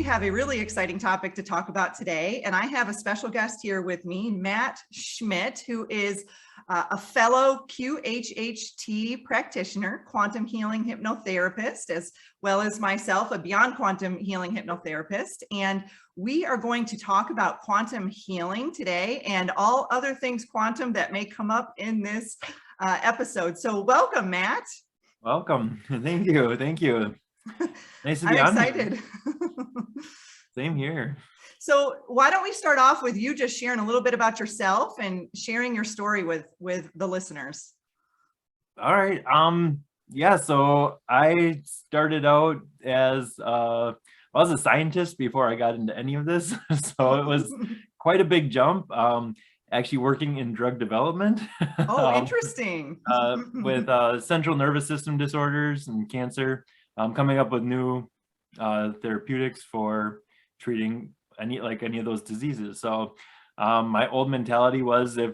have a really exciting topic to talk about today, and I have a special guest here with me, Matt Schmidt, who is a fellow QHHT practitioner, quantum healing hypnotherapist, as well as myself, a beyond quantum healing hypnotherapist. And we are going to talk about quantum healing today and all other things quantum that may come up in this episode. So welcome, Matt. Welcome. Thank you. Thank you. Nice to be I'm on excited. here. Same here. So why don't we start off with you just sharing a little bit about yourself and sharing your story with the listeners. All right. Yeah, so I started out as I was a scientist before I got into any of this. So it was quite a big jump. Actually working in drug development. Oh, interesting. With central nervous system disorders and cancer, coming up with new therapeutics for treating any of those diseases. So my old mentality was, if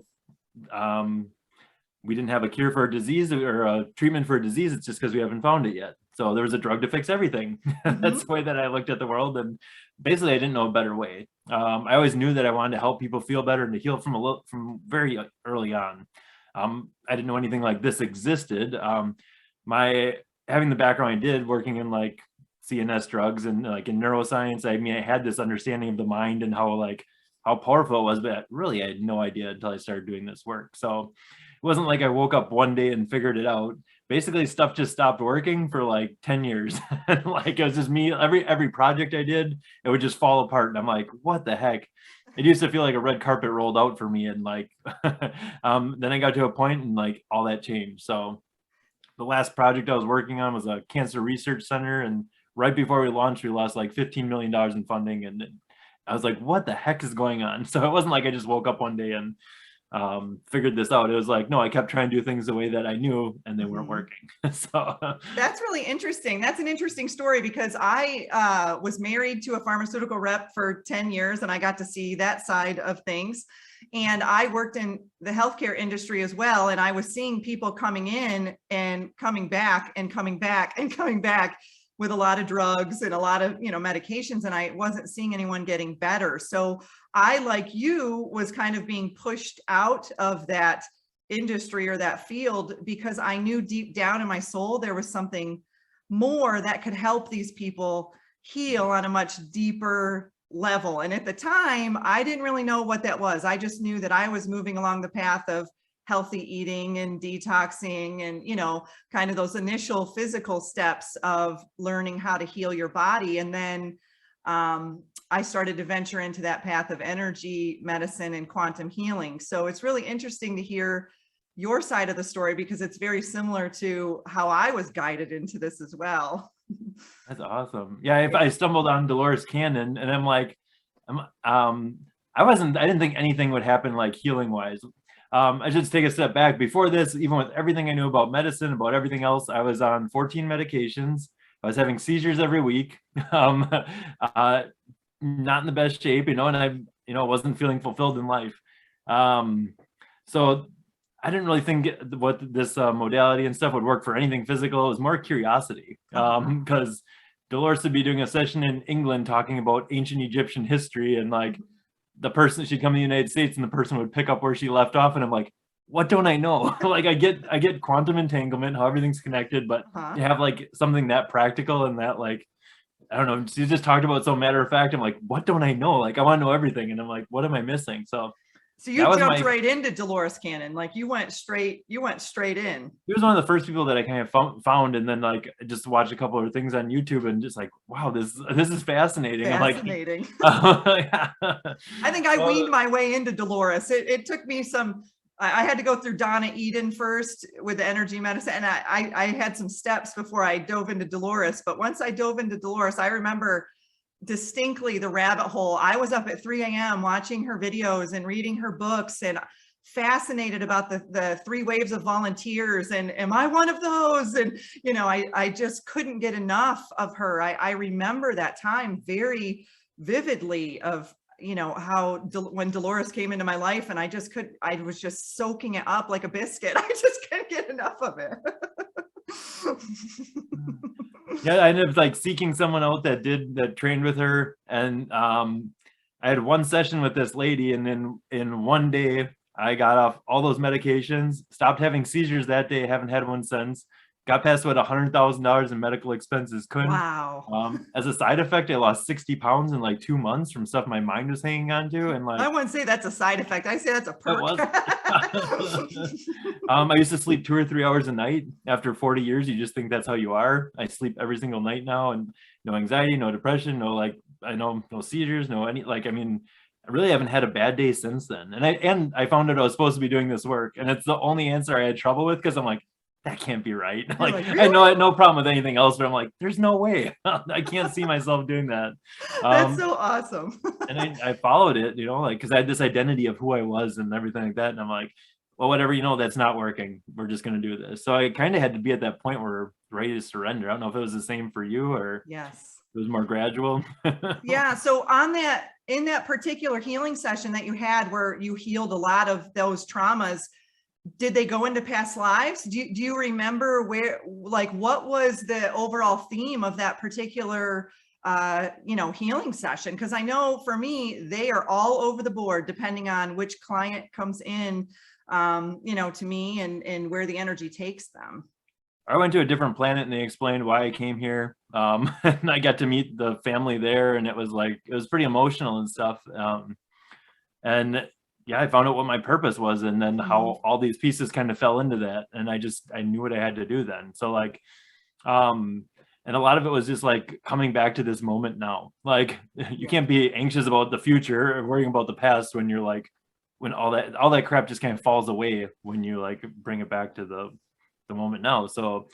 we didn't have a cure for a disease or a treatment for a disease, it's just because we haven't found it yet. So there was a drug to fix everything. That's the way that I looked at the world. And basically I didn't know a better way. I always knew that I wanted to help people feel better and to heal from very early on. I didn't know anything like this existed. Having the background I did, working in like CNS drugs and like in neuroscience, I mean, I had this understanding of the mind and how powerful it was, but really I had no idea until I started doing this work. So it wasn't like I woke up one day and figured it out. Basically stuff just stopped working for like 10 years. Like it was just me, every project I did, it would just fall apart. And I'm like, what the heck? It used to feel like a red carpet rolled out for me. And like, then I got to a point and like all that changed. So the last project I was working on was a cancer research center. And right before we launched, we lost like $15 million in funding. And I was like, what the heck is going on? So it wasn't like I just woke up one day and figured this out. It was like, no, I kept trying to do things the way that I knew and they weren't working. So that's really interesting. That's an interesting story because I was married to a pharmaceutical rep for 10 years and I got to see that side of things. And I worked in the healthcare industry as well. And I was seeing people coming in and coming back and coming back and coming back with a lot of drugs and a lot of, medications. And I wasn't seeing anyone getting better. So I, like you, was kind of being pushed out of that industry or that field because I knew deep down in my soul, there was something more that could help these people heal on a much deeper level. And at the time, I didn't really know what that was. I just knew that I was moving along the path of healthy eating and detoxing and, kind of those initial physical steps of learning how to heal your body. And then I started to venture into that path of energy medicine and quantum healing. So it's really interesting to hear your side of the story because it's very similar to how I was guided into this as well. That's awesome. Yeah, I stumbled on Dolores Cannon and I'm like, I didn't think anything would happen like healing wise. I should take a step back. Before this, even with everything I knew about medicine, about everything else, I was on 14 medications. I was having seizures every week, not in the best shape, and I, wasn't feeling fulfilled in life. So I didn't really think what this modality and stuff would work for anything physical. It was more curiosity, because Dolores would be doing a session in England talking about ancient Egyptian history, and like the person, she'd come to the United States and the person would pick up where she left off, and I'm like, what don't I know? Like I get quantum entanglement, how everything's connected, but to have like something that practical and that like, I don't know, she just talked about so matter of fact. I'm like, what don't I know? Like I want to know everything. And I'm like, what am I missing? So you jumped right into Dolores Cannon. Like you went straight in. He was one of the first people that I kind of found, and then like just watched a couple of things on YouTube and just like, wow, this is fascinating. Fascinating. Like, yeah. I think I weaned my way into Dolores. It took me I had to go through Donna Eden first with the energy medicine. And I had some steps before I dove into Dolores. But once I dove into Dolores, I remember distinctly the rabbit hole. I was up at 3 a.m. watching her videos and reading her books and fascinated about the 3 waves of volunteers. And am I one of those? And, I just couldn't get enough of her. I remember that time very vividly of, how when Dolores came into my life and I was just soaking it up like a biscuit. I just couldn't get enough of it. Yeah, I ended up like seeking someone out that trained with her, and I had one session with this lady, and then in one day I got off all those medications, stopped having seizures that day, haven't had one since. Got past about $100,000 in medical expenses. Couldn't. Wow. As a side effect, I lost 60 pounds in like 2 months from stuff my mind was hanging on to, and like I wouldn't say that's a side effect. I say that's a it perk. was. I used to sleep 2 or 3 hours a night. After 40 years, you just think that's how you are. I sleep every single night now, and no anxiety, no depression, no like I know no seizures, no any like I mean, I really haven't had a bad day since then. And I found out I was supposed to be doing this work, and it's the only answer I had trouble with because I'm like, that can't be right. Like, like, I know I had no problem with anything else, but I'm like, there's no way. I can't see myself doing that. That's so awesome. And I followed it, like, because I had this identity of who I was and everything like that. And I'm like, well, whatever, that's not working. We're just going to do this. So I kind of had to be at that point where we're ready to surrender. I don't know if it was the same for you or Yes. it was more gradual. Yeah. So in that particular healing session that you had where you healed a lot of those traumas, did they go into past lives? Do you remember what was the overall theme of that particular, healing session? Because I know for me, they are all over the board, depending on which client comes in, to me and where the energy takes them. I went to a different planet and they explained why I came here. And I got to meet the family there, and it was pretty emotional and stuff. And yeah, I found out what my purpose was, and then how all these pieces kind of fell into that. And I knew what I had to do then. So and a lot of it was just like coming back to this moment now. Like you can't be anxious about the future or worrying about the past when you're like, when all that crap just kind of falls away when you like bring it back to the moment now. So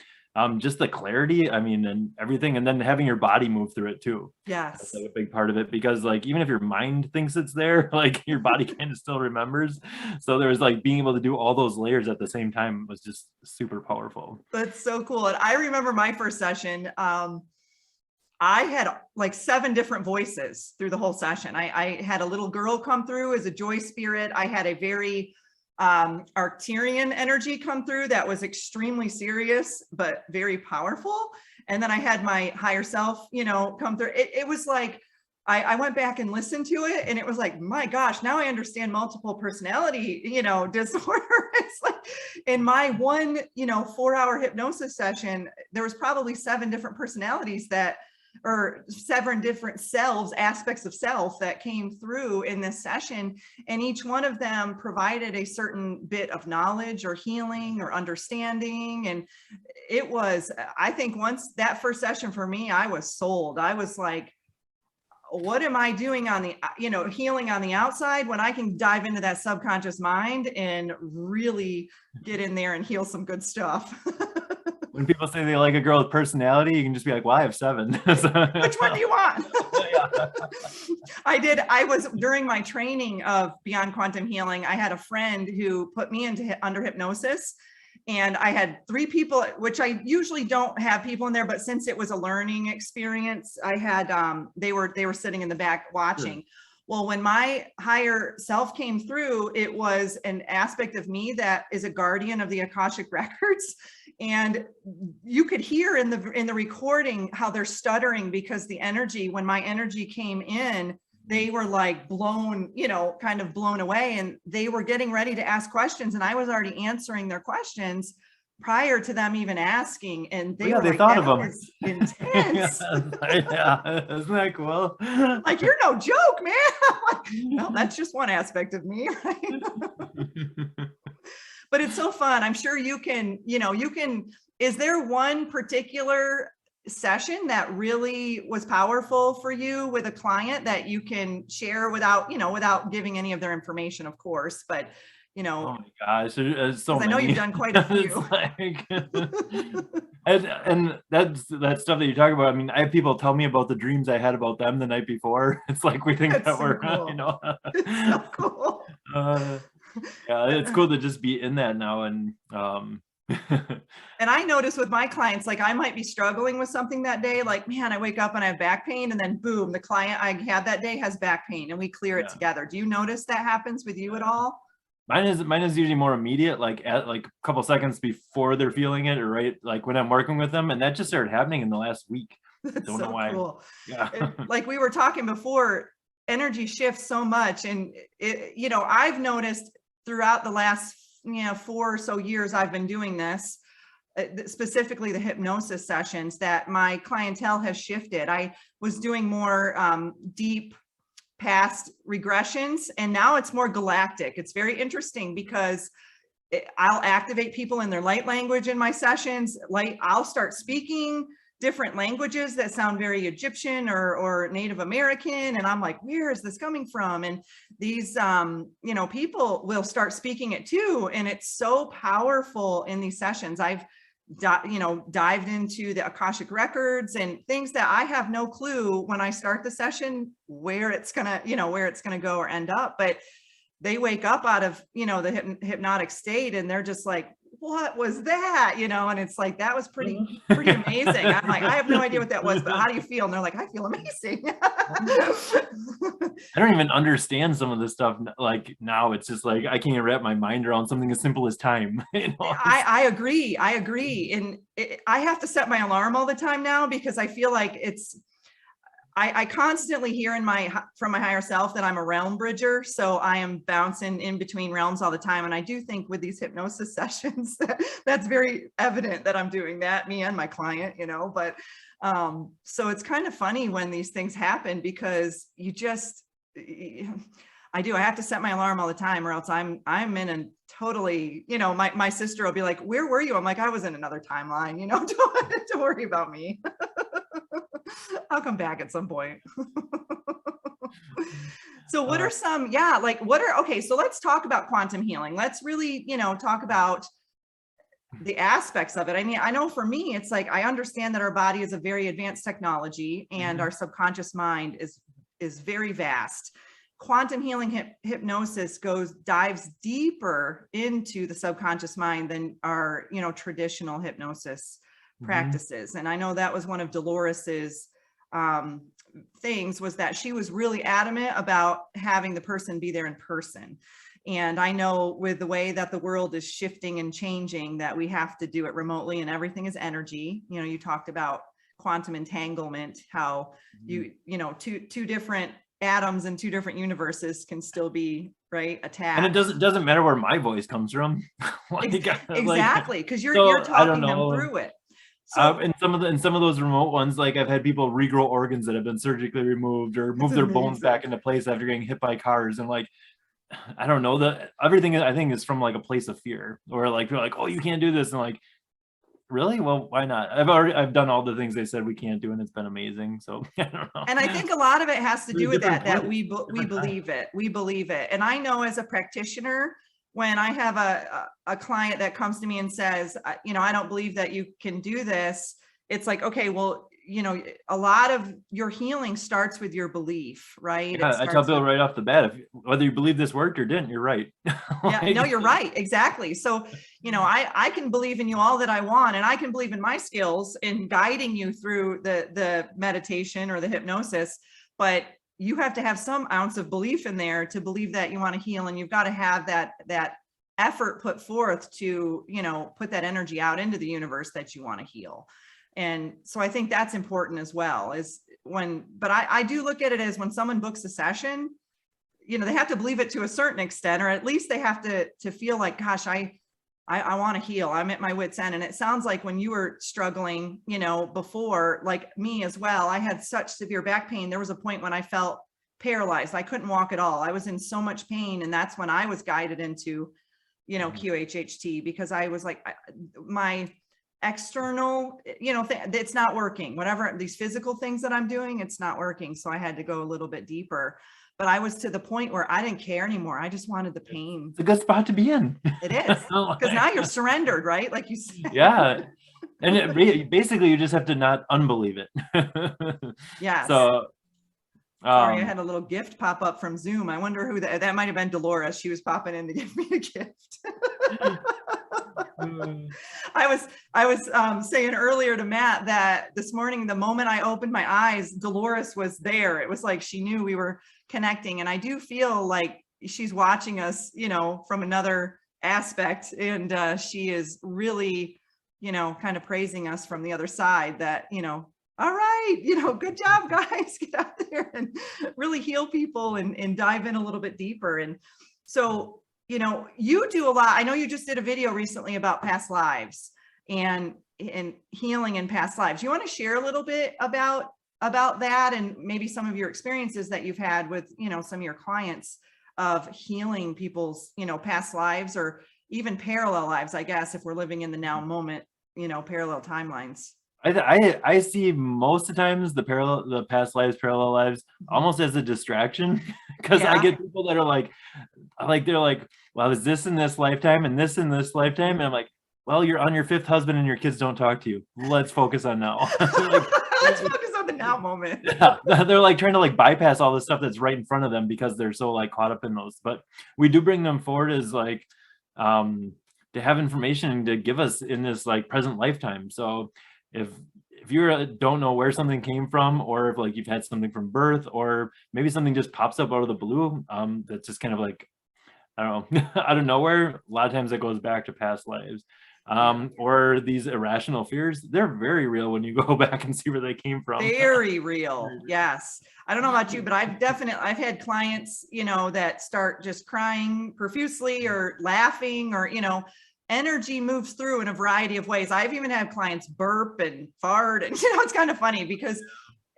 just the clarity, I mean, and everything, and then having your body move through it too. Yes. That's like a big part of it, because like even if your mind thinks it's there, like your body kind of still remembers. So there was like being able to do all those layers at the same time was just super powerful. That's so cool. And I remember my first session, I had like 7 different voices through the whole session. I had a little girl come through as a joy spirit. I had a very Arcturian energy come through that was extremely serious but very powerful. And then I had my higher self come through. It was like I went back and listened to it, and it was like, my gosh, now I understand multiple personality disorder. It's like in my one 4-hour hypnosis session, there was probably 7 different personalities or 7 different selves, aspects of self that came through in this session. And each one of them provided a certain bit of knowledge or healing or understanding. And it was, I think once that first session for me, I was sold. I was like, what am I doing on the, healing on the outside when I can dive into that subconscious mind and really get in there and heal some good stuff? When people say they like a girl with personality, you can just be like, well, I have 7. Which one do you want? I was during my training of Beyond Quantum Healing, I had a friend who put me under hypnosis, and I had 3 people, which I usually don't have people in there, but since it was a learning experience, I had, they were sitting in the back watching. Sure. Well, when my higher self came through, it was an aspect of me that is a guardian of the Akashic records. And you could hear in the recording how they're stuttering, because the energy, when my energy came in, they were like blown, kind of blown away, and they were getting ready to ask questions. And I was already answering their questions prior to them even asking, and they thought of them. Is intense. Yeah, isn't that cool? Like, you're no joke, man. Like, well, that's just one aspect of me, right? But it's so fun. I'm sure you can. Is there one particular session that really was powerful for you with a client that you can share without giving any of their information, of course, but oh my gosh, there's so many. I know you've done quite a few. and that's that stuff that you talk about. I mean, I have people tell me about the dreams I had about them the night before. It's like we think that we're cool. It's so cool. Yeah, it's cool to just be in that now. And and I notice with my clients, like I might be struggling with something that day, like, man, I wake up and I have back pain, and then boom, the client I had that day has back pain, and we clear it together. Do you notice that happens with you at all? Mine is usually more immediate, like at like a couple seconds before they're feeling it, or right like when I'm working with them, and that just started happening in the last week. That's Don't know so why. cool. Yeah. Like we were talking before, energy shifts so much. And I've noticed throughout the last, 4 or so years I've been doing this, specifically the hypnosis sessions, that my clientele has shifted. I was doing more deep past regressions, and now it's more galactic. It's very interesting because I'll activate people in their light language in my sessions. I'll start speaking different languages that sound very Egyptian or Native American. And I'm like, where is this coming from? And these, people will start speaking it too. And it's so powerful in these sessions. I've dived into the Akashic records and things that I have no clue when I start the session where it's gonna go or end up. But they wake up out of, the hypnotic state, and they're just like, what was that? And it's like, that was pretty amazing. I'm like, I have no idea what that was, but how do you feel? And they're like, I feel amazing. I don't even understand some of this stuff. Like now it's just like, I can't even wrap my mind around something as simple as time. I agree. And I have to set my alarm all the time now, because I feel like I constantly hear from my higher self that I'm a realm bridger. So I am bouncing in between realms all the time. And I do think with these hypnosis sessions, that's very evident that I'm doing that, me and my client, but so it's kind of funny when these things happen, because I have to set my alarm all the time, or else I'm in a totally, my sister will be like, where were you? I'm like, I was in another timeline, don't worry about me. I'll come back at some point. So what are some, okay, so let's talk about quantum healing. Let's really, talk about the aspects of it. I mean, I know for me, it's like, I understand that our body is a very advanced technology, and our subconscious mind is very vast. Quantum healing hypnosis dives deeper into the subconscious mind than our, traditional hypnosis practices. And I know that was one of Dolores's things, was that she was really adamant about having the person be there in person. And I know with the way that the world is shifting and changing, that we have to do it remotely, and everything is energy. You talked about quantum entanglement, how two different atoms in two different universes can still be attacked. And it doesn't matter where my voice comes from. Exactly, because you're talking them through it. So in some of those remote ones, like I've had people regrow organs that have been surgically removed, or move their bones back into place after getting hit by cars. And like, I don't know, that everything I think is from like a place of fear, or like, you're like, oh, you can't do this. And like, really? Well, why not? I've done all the things they said we can't do, and it's been amazing. So I don't know. And I think a lot of it has to do with that we believe it. We believe it. And I know as a practitioner, when I have a client that comes to me and says, I don't believe that you can do this, it's like, okay, well, a lot of your healing starts with your belief, right? Yeah, I tell Bill right off the bat, whether you believe this worked or didn't, you're right. Yeah, no, you're right. Exactly. So, I can believe in you all that I want, and I can believe in my skills in guiding you through the meditation or the hypnosis, but you have to have some ounce of belief in there to believe that you want to heal. And you've got to have that effort put forth to, put that energy out into the universe that you want to heal. And so I think that's important as well, but I do look at it as when someone books a session, they have to believe it to a certain extent, or at least they have to feel like, gosh, I want to heal. I'm at my wit's end. And it sounds like when you were struggling, before, like me as well, I had such severe back pain. There was a point when I felt paralyzed. I couldn't walk at all. I was in so much pain. And that's when I was guided into, QHHT, because I was like, my external, it's not working. Whatever these physical things that I'm doing, it's not working. So I had to go a little bit deeper. But I was to the point where I didn't care anymore. I just wanted the pain. It's a good spot to be in. It is, because now you're surrendered, right? Like you said. Yeah. And basically you just have to not unbelieve it. Yeah. So sorry, I had a little gift pop up from Zoom. I wonder who that might have been. Dolores. She was popping in to give me a gift. I was saying earlier to Matt that this morning, the moment I opened my eyes, Dolores was there. It was like she knew we were connecting. And I do feel like she's watching us, from another aspect. And she is really, kind of praising us from the other side that, all right, good job, guys, get out there and really heal people and dive in a little bit deeper. And so, you do a lot. I know you just did a video recently about past lives and healing in past lives. You want to share a little bit about that and maybe some of your experiences that you've had with, some of your clients of healing people's, past lives or even parallel lives, I guess, if we're living in the now moment, parallel timelines. I see most of the times the past lives, parallel lives, almost as a distraction, because I get people that are like they're like, well, is this in this lifetime and this in this lifetime? And I'm like, well, you're on your fifth husband and your kids don't talk to you. Let's focus on now. Let's focus on the now moment. Yeah, they're like trying to like bypass all the stuff that's right in front of them because they're so like caught up in those. But we do bring them forward as like to have information to give us in this like present lifetime. So if you don't know where something came from, or if like you've had something from birth, or maybe something just pops up out of the blue, that's just kind of like, I don't know, out of nowhere, a lot of times it goes back to past lives. Or these irrational fears, they're very real when you go back and see where they came from. Very real. Yes. I don't know about you, but I've had clients, that start just crying profusely or laughing or, energy moves through in a variety of ways. I've even had clients burp and fart and, it's kind of funny because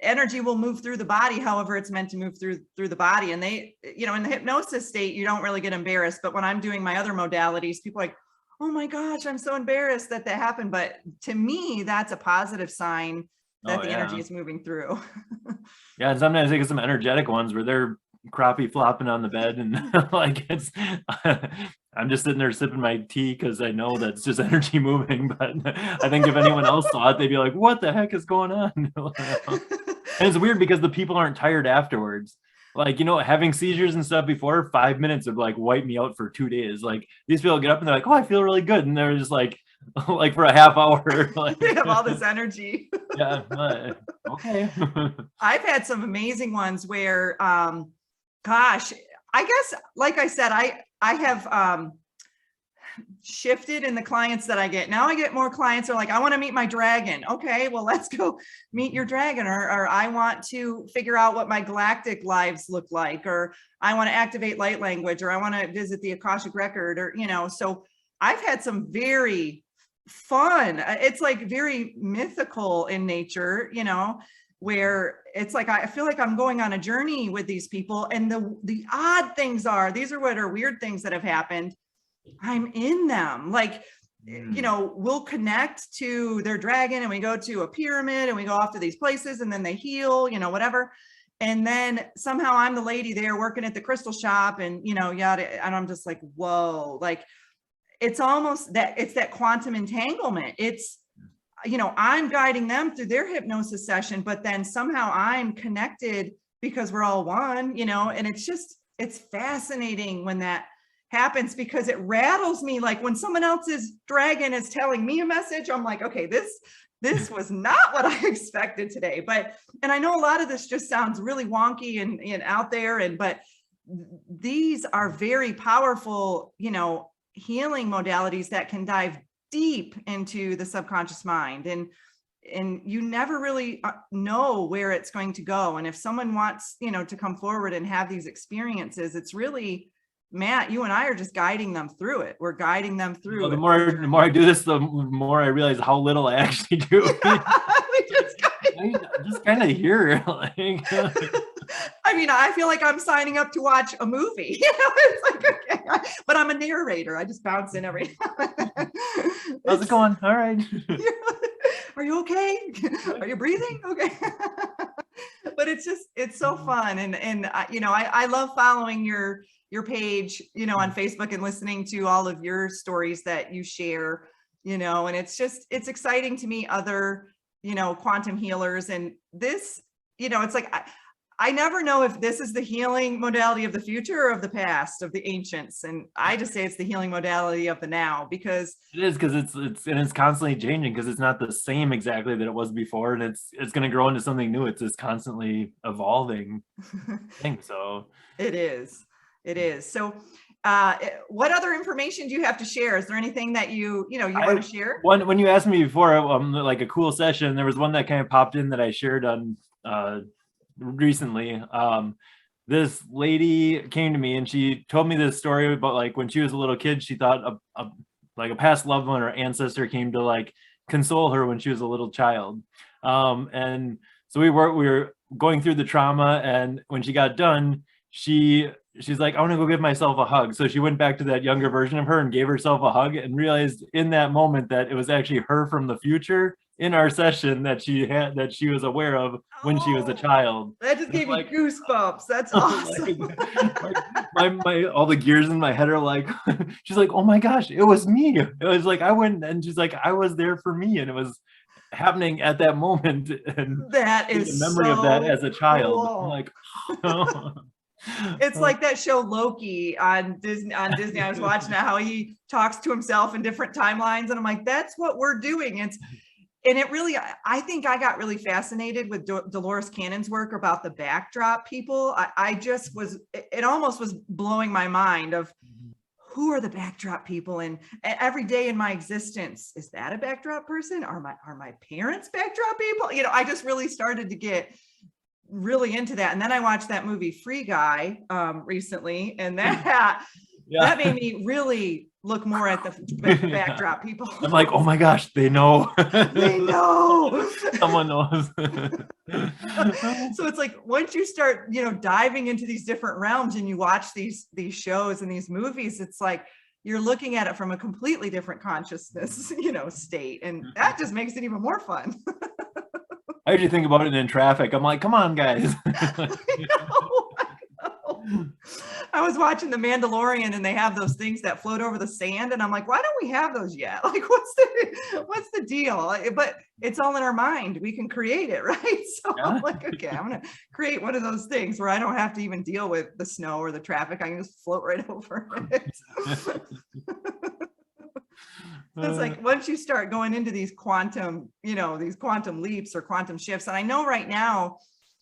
energy will move through the body, however it's meant to move through the body. And they, in the hypnosis state, you don't really get embarrassed. But when I'm doing my other modalities, people are like, oh my gosh, I'm so embarrassed that happened. But to me, that's a positive sign that the energy is moving through. Yeah. And sometimes I get some energetic ones where they're crappie flopping on the bed and like it's I'm just sitting there sipping my tea because I know that's just energy moving. But I think if anyone else saw it, they'd be like, what the heck is going on? And it's weird because the people aren't tired afterwards. Like, having seizures and stuff before, 5 minutes would like wipe me out for 2 days. Like these people get up and they're like, oh, I feel really good. And they're just like for a half hour. Like, they have all this energy. Yeah. Okay. I've had some amazing ones where, gosh, I guess, like I said, I have shifted in the clients that I get. Now I get more clients who are like, I want to meet my dragon. Okay, well, let's go meet your dragon. Or I want to figure out what my galactic lives look like, or I want to activate light language, or I want to visit the Akashic record, or, so I've had some very fun, it's like very mythical in nature, where it's like, I feel like I'm going on a journey with these people. And the odd things are, these are what are weird things that have happened. I'm in them. Like, we'll connect to their dragon and we go to a pyramid and we go off to these places and then they heal, whatever. And then somehow I'm the lady there working at the crystal shop and, yada. And I'm just like, whoa, like, it's almost that it's that quantum entanglement. It's, I'm guiding them through their hypnosis session, but then somehow I'm connected because we're all one, and it's fascinating when that happens because it rattles me. Like when someone else's dragon is telling me a message, I'm like, okay, this was not what I expected today. And I know a lot of this just sounds really wonky and out there, but these are very powerful, healing modalities that can dive deep into the subconscious mind, and you never really know where it's going to go. And if someone wants, to come forward and have these experiences, it's really, Matt, you and I are just guiding them through it. We're guiding them through. The more I do this, the more I realize how little I actually do. I'm just kind of here. I mean, I feel like I'm signing up to watch a movie. It's like, okay, but I'm a narrator. I just bounce in every. How's it going? All right. Are you okay? Are you breathing? Okay. But it's so fun, and I love following your page, on Facebook and listening to all of your stories that you share, and it's exciting to meet other, quantum healers. And this, it's like, I never know if this is the healing modality of the future or of the past, of the ancients. And I just say it's the healing modality of the now, because it is, because it's constantly changing, because it's not the same exactly that it was before, and it's going to grow into something new. It's this constantly evolving thing. So it is. It is. So what other information do you have to share? Is there anything that you want to share? When you asked me before, like a cool session, there was one that kind of popped in that I shared on recently. This lady came to me and she told me this story about like when she was a little kid, she thought like a past loved one or ancestor came to like console her when she was a little child. And so we were going through the trauma, and when she got done, she's like, I want to go give myself a hug. So she went back to that younger version of her and gave herself a hug, and realized in that moment that it was actually her from the future in our session that she was aware of when she was a child. That just gave me goosebumps. That's awesome. my all the gears in my head are like, she's like, oh my gosh, it was me. It was like, I went, and she's like, I was there for me, and it was happening at that moment. And that is the memory of that as a child. Cool. I'm like, oh. It's like that show Loki on Disney. I was watching how he talks to himself in different timelines, and I'm like, that's what we're doing. And it really, I think I got really fascinated with Dolores Cannon's work about the backdrop people. It almost was blowing my mind of who are the backdrop people, and every day in my existence, is that a backdrop person? Are my parents backdrop people? I just really started to get really into that. And then I watched that movie Free Guy recently, and that made me really look more at the backdrop people. I'm like, oh my gosh, they know. They know. Someone knows. So it's like, once you start, diving into these different realms and you watch these shows and these movies, it's like you're looking at it from a completely different consciousness, state. And that just makes it even more fun. I usually think about it in traffic. I'm like, come on, guys. I know. I was watching The Mandalorian, and they have those things that float over the sand, and I'm like, why don't we have those yet? Like, what's the deal? But it's all in our mind. We can create it, right? So yeah. I'm like, okay, I'm gonna create one of those things where I don't have to even deal with the snow or the traffic. I can just float right over it. It's like, once you start going into these quantum leaps or quantum shifts, and I know right now,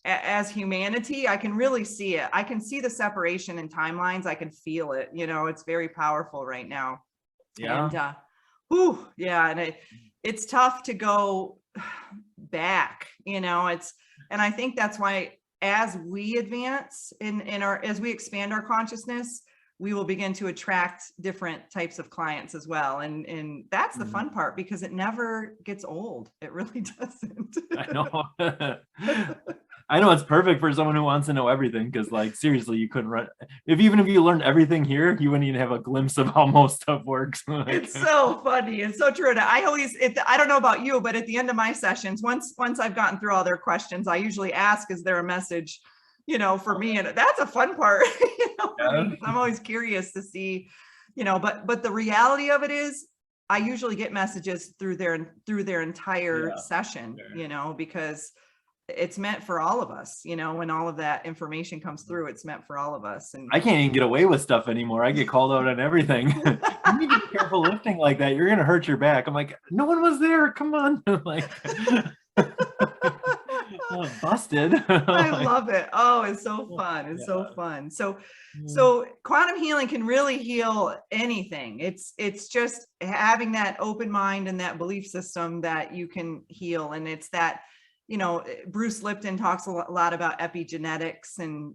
as humanity, I can really see it. I can see the separation in timelines. I can feel it. It's very powerful right now. Yeah. And it's tough to go back. And I think that's why, as we advance as we expand our consciousness, we will begin to attract different types of clients as well. And that's the fun part, because it never gets old. It really doesn't. I know. I know it's perfect for someone who wants to know everything, because like, seriously, you couldn't run. Even if you learned everything here, you wouldn't even have a glimpse of how most stuff works. It's so funny. It's so true. And I don't know about you, but at the end of my sessions, once I've gotten through all their questions, I usually ask, is there a message, for me? And that's a fun part, for me. I'm always curious to see, but the reality of it is, I usually get messages through their entire session, because it's meant for all of us. When all of that information comes through, it's meant for all of us. And I can't even get away with stuff anymore. I get called out on everything. You need to be careful lifting like that. You're gonna hurt your back. I'm like, no one was there. Come on. Like, busted. I love it. Oh, it's so fun. It's so fun. So quantum healing can really heal anything. It's just having that open mind and that belief system that you can heal. And it's that, Bruce Lipton talks a lot about epigenetics and,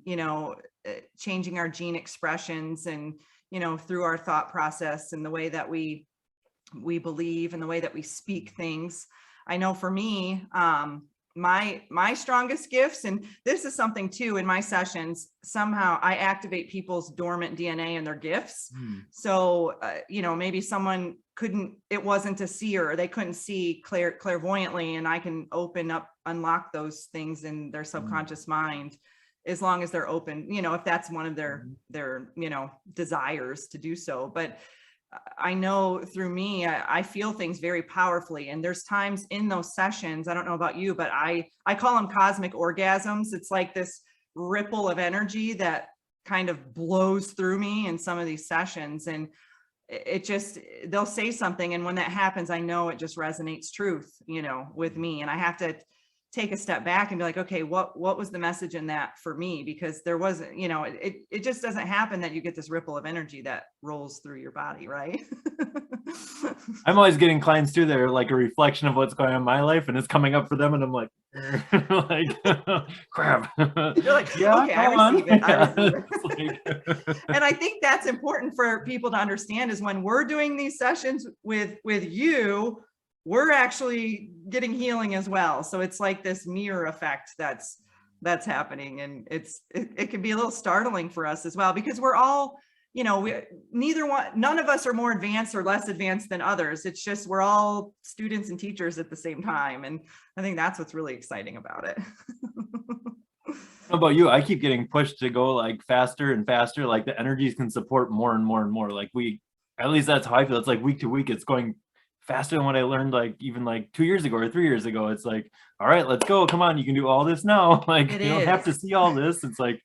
changing our gene expressions and, through our thought process and the way that we believe and the way that we speak things. I know for me, my strongest gifts, and this is something too in my sessions, somehow I activate people's dormant DNA and their gifts. So, maybe someone it wasn't a seer, or they couldn't see clairvoyantly, and I can unlock those things in their subconscious mind, as long as they're open, if that's one of their desires to do so. But I know through me, I feel things very powerfully. And there's times in those sessions, I don't know about you, but I call them cosmic orgasms. It's like this ripple of energy that kind of blows through me in some of these sessions. And they'll say something. And when that happens, I know it just resonates truth, with me. And I have to take a step back and be like, okay, what was the message in that for me? Because there wasn't, you know, it just doesn't happen that you get this ripple of energy that rolls through your body, right? I'm always getting clients too that are like a reflection of what's going on in my life, and it's coming up for them, and I'm like, like crap. You're like, yeah, okay, I receive it. I receive it. And I think that's important for people to understand is when we're doing these sessions with you, we're actually getting healing as well. So it's like this mirror effect that's happening. And it can be a little startling for us as well, because we're all, you know, none of us are more advanced or less advanced than others. It's just, we're all students and teachers at the same time. And I think that's what's really exciting about it. How about you? I keep getting pushed to go like faster and faster. Like the energies can support more and more and more. Like at least that's how I feel. It's like week to week, it's going faster than what I learned like even like 2 years ago or 3 years ago. It's like, all right, let's go. Come on, you can do all this now. Like you don't have to see all this. It's like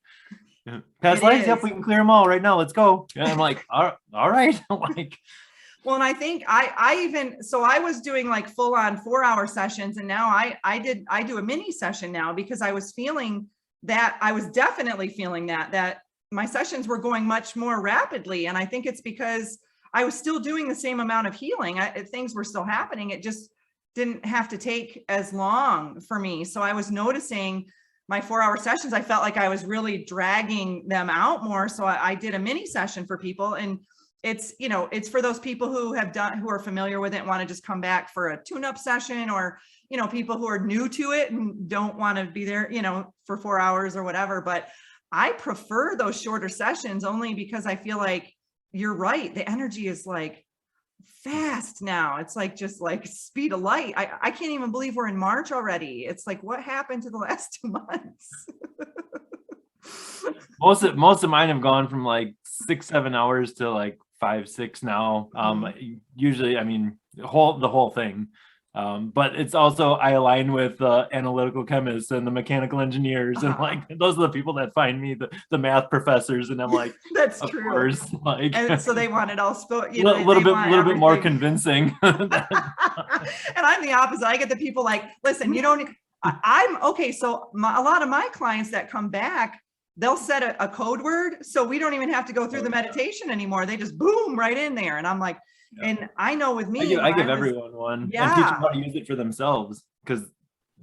past lives. Yep, we can clear them all right now. Let's go. And I'm like, all right. Like, well, and I think I was doing like full on 4-hour sessions, and now I do a mini session now, because I was feeling that I was definitely feeling that my sessions were going much more rapidly. And I think it's because I was still doing the same amount of healing. Things were still happening. It just didn't have to take as long for me. So I was noticing my 4-hour sessions, I felt like I was really dragging them out more. So I did a mini session for people. And it's, you know, it's for those people who are familiar with it and want to just come back for a tune-up session, or, you know, people who are new to it and don't want to be there, you know, for 4 hours or whatever. But I prefer those shorter sessions only because I feel like you're right. The energy is like fast now. It's like just like speed of light. I can't even believe we're in March already. It's like, what happened to the last 2 months? most of mine have gone from like 6-7 hours to like 5-6 now. Usually, I mean, the whole thing. But it's also, I align with the analytical chemists and the mechanical engineers, and like those are the people that find me, the math professors, and I'm like, that's of true. Course, like, and so they want it all you know, a little bit more convincing. And I'm the opposite. I get the people like, listen, you don't. I'm okay. So a lot of my clients that come back, they'll set a code word, so we don't even have to go through the meditation anymore. They just boom right in there, and I'm like. Yeah. And I know with me, I give everyone one, and teach them how to use it for themselves, because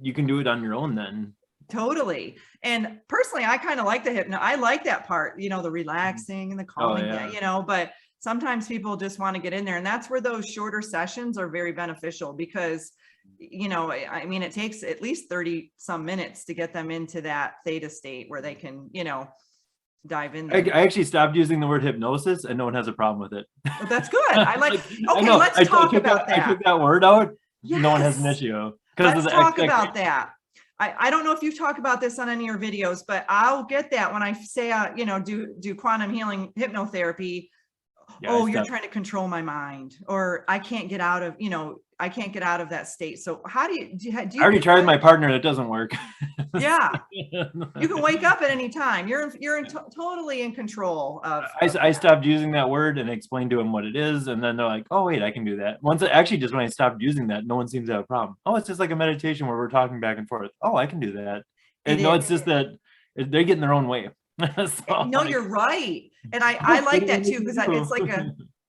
you can do it on your own then. Totally. And personally, I kind of like the hypno. I like that part, you know, the relaxing and the calming, you know, but sometimes people just want to get in there. And that's where those shorter sessions are very beneficial, because, you know, I mean, it takes at least 30 some minutes to get them into that theta state where they can, you know, dive in there. I actually stopped using the word hypnosis, and no one has a problem with it. Well, that's good. I like, okay, let's talk about that. I took that word out. Yes. No one has an issue. Let's talk about that. I don't know if you've talked about this on any of your videos, but I'll get that when I say, you know, do quantum healing hypnotherapy. Yeah, you're trying to control my mind, or I can't get out of, you know, I can't get out of that state. So how do you I already tried my partner, and it doesn't work. Yeah. You can wake up at any time. You're totally in control of. I stopped using that word and explained to them what it is. And then they're like, oh, wait, I can do that. When I stopped using that, no one seems to have a problem. Oh, it's just like a meditation where we're talking back and forth. Oh, I can do that. And no, it's just that they're getting their own way. So, no, you're right. And I like that too, because it's like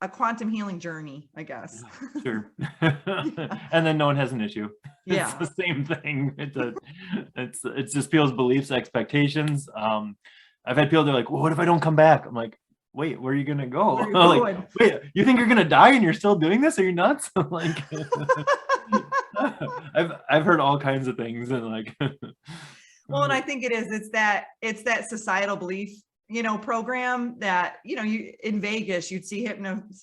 a quantum healing journey, I guess. Yeah, sure. And then no one has an issue. Yeah. It's the same thing. It's just people's beliefs, expectations. I've had people, they're like, well, what if I don't come back? I'm like, wait, where are you gonna go? Like, wait, you think you're gonna die and you're still doing this? Are you nuts? Like, I've heard all kinds of things, and like. Well, and I think it's that societal belief, you know, program that, you know, you in Vegas, you'd see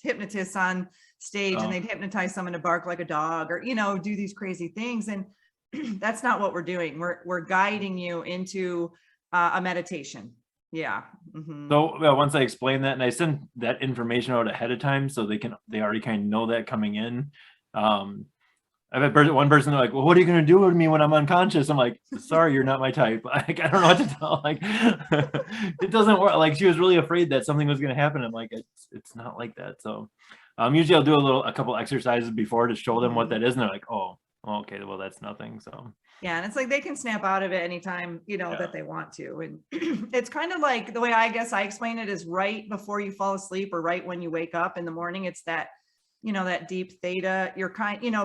hypnotists on stage and they'd hypnotize someone to bark like a dog, or, you know, do these crazy things. And that's not what we're doing. We're guiding you into a meditation. Yeah. Mm-hmm. So once I explain that, and I send that information out ahead of time, so they already kind of know that coming in. I've had one person like, well, what are you going to do with me when I'm unconscious? I'm like, sorry, you're not my type. Like, I don't know what to tell. Like, it doesn't work. Like, she was really afraid that something was going to happen. I'm like, it's not like that. So usually I'll do a couple exercises before to show them what that is. And they're like, oh, okay, well, that's nothing. So yeah, and it's like they can snap out of it anytime, that they want to. And it's kind of like the way I guess I explain it is right before you fall asleep or right when you wake up in the morning. It's that, that deep theta, you're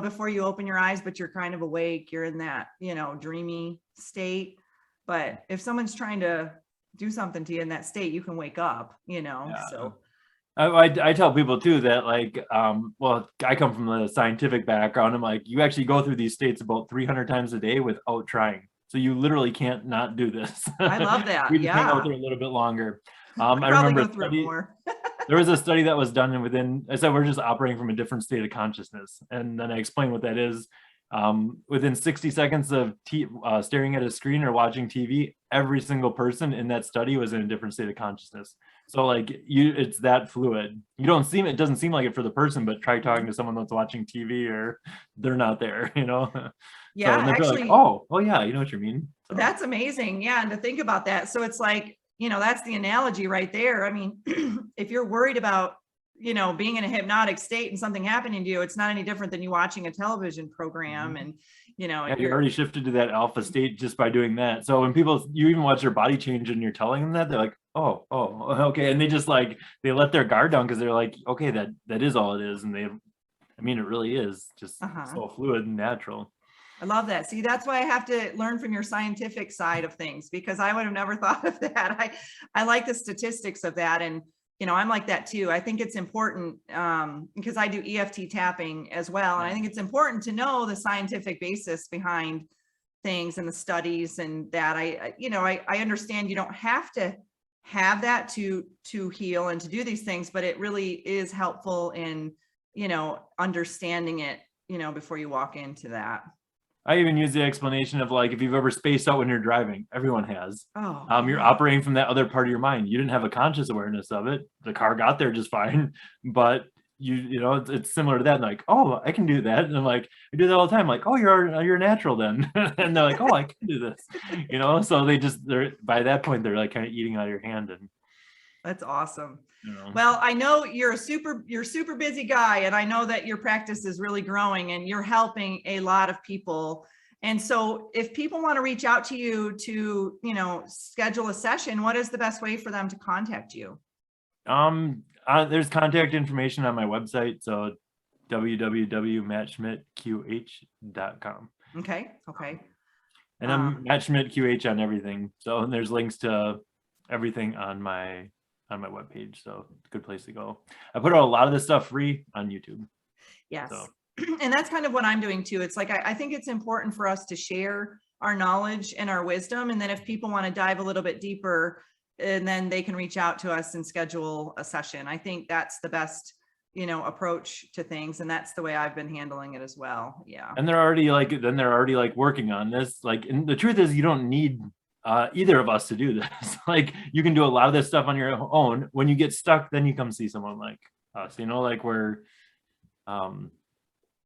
before you open your eyes, but you're kind of awake. You're in that, dreamy state. But if someone's trying to do something to you in that state, you can wake up, so. I tell people too that like, well, I come from the scientific background. I'm like, you actually go through these states about 300 times a day without trying. So you literally can't not do this. I love that. We just hang out Yeah. there a little bit longer. I I probably remember go through it more. there was a study that was done, and I said we're just operating from a different state of consciousness. And then I explained what that is. Within 60 seconds of staring at a screen or watching TV, every single person in that study was in a different state of consciousness. So like it's that fluid. It doesn't seem like it for the person, but try talking to someone that's watching TV or they're not there, Yeah, so, and actually, like, oh yeah, you know what you mean. So. That's amazing. Yeah. And to think about that. So it's like, that's the analogy right there. I mean, if you're worried about, being in a hypnotic state and something happening to you, it's not any different than you watching a television program. And, yeah, you're already shifted to that alpha state just by doing that. So when you even watch their body change and you're telling them that, they're like, oh, okay. And they just like, they let their guard down because they're like, okay, that is all it is. And it really is just so fluid and natural. I love that. See, that's why I have to learn from your scientific side of things, because I would have never thought of that. I like the statistics of that. And, I'm like that too. I think it's important because I do EFT tapping as well. And I think it's important to know the scientific basis behind things and the studies and that I understand you don't have to have that to heal and to do these things, but it really is helpful in, understanding it, before you walk into that. I even use the explanation of like, if you've ever spaced out when you're driving, everyone has. Oh, you're operating from that other part of your mind. You didn't have a conscious awareness of it. The car got there just fine, but it's similar to that. And like, oh, I can do that. And I'm like, I do that all the time. Like, oh, you're natural then. And they're like, oh, I can do this, so they're by that point, they're like kind of eating out of your hand. And that's awesome. Well, I know you're super busy guy, and I know that your practice is really growing and you're helping a lot of people. And so if people want to reach out to you to, schedule a session, what is the best way for them to contact you? There's contact information on my website. So www.mattschmidtqh.com. Okay. And I'm Matt Schmidt QH on everything. So there's links to everything on my webpage. So it's a good place to go. I put out a lot of this stuff free on YouTube. Yes. So. And that's kind of what I'm doing too. It's like, I think it's important for us to share our knowledge and our wisdom. And then if people want to dive a little bit deeper, and then they can reach out to us and schedule a session. I think that's the best, approach to things. And that's the way I've been handling it as well. Yeah. And they're already like working on this. Like, and the truth is you don't need either of us to do this. Like you can do a lot of this stuff on your own. When you get stuck, then you come see someone like us, like we're,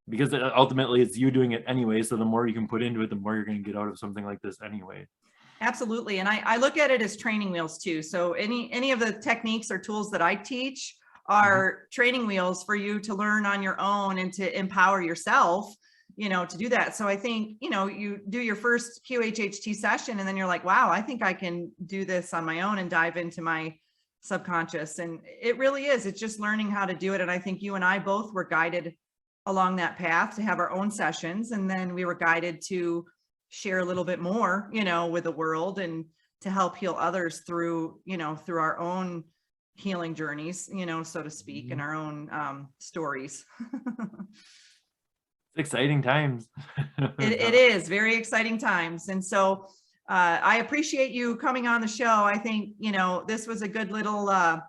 because ultimately it's you doing it anyway. So the more you can put into it, the more you're going to get out of something like this anyway. Absolutely. And I look at it as training wheels too. So any of the techniques or tools that I teach are training wheels for you to learn on your own and to empower yourself, to do that. So I think, you do your first QHHT session and then you're like, wow, I think I can do this on my own and dive into my subconscious. And it really is. It's just learning how to do it. And I think you and I both were guided along that path to have our own sessions. And then we were guided to share a little bit more, with the world and to help heal others through, through our own healing journeys, so to speak, and our own stories. Exciting times. It is very exciting times. And so I appreciate you coming on the show. I think, this was a good little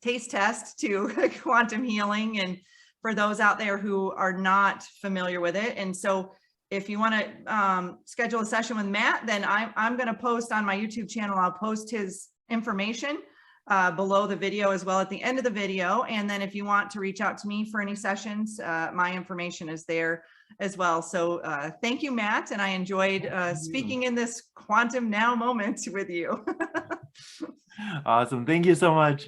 taste test to quantum healing and for those out there who are not familiar with it. And so if you want to schedule a session with Matt, then I'm going to post on my YouTube channel. I'll post his information below the video as well at the end of the video. And then if you want to reach out to me for any sessions, my information is there as well. So thank you, Matt. And I enjoyed speaking in this quantum now moment with you. Awesome. Thank you so much.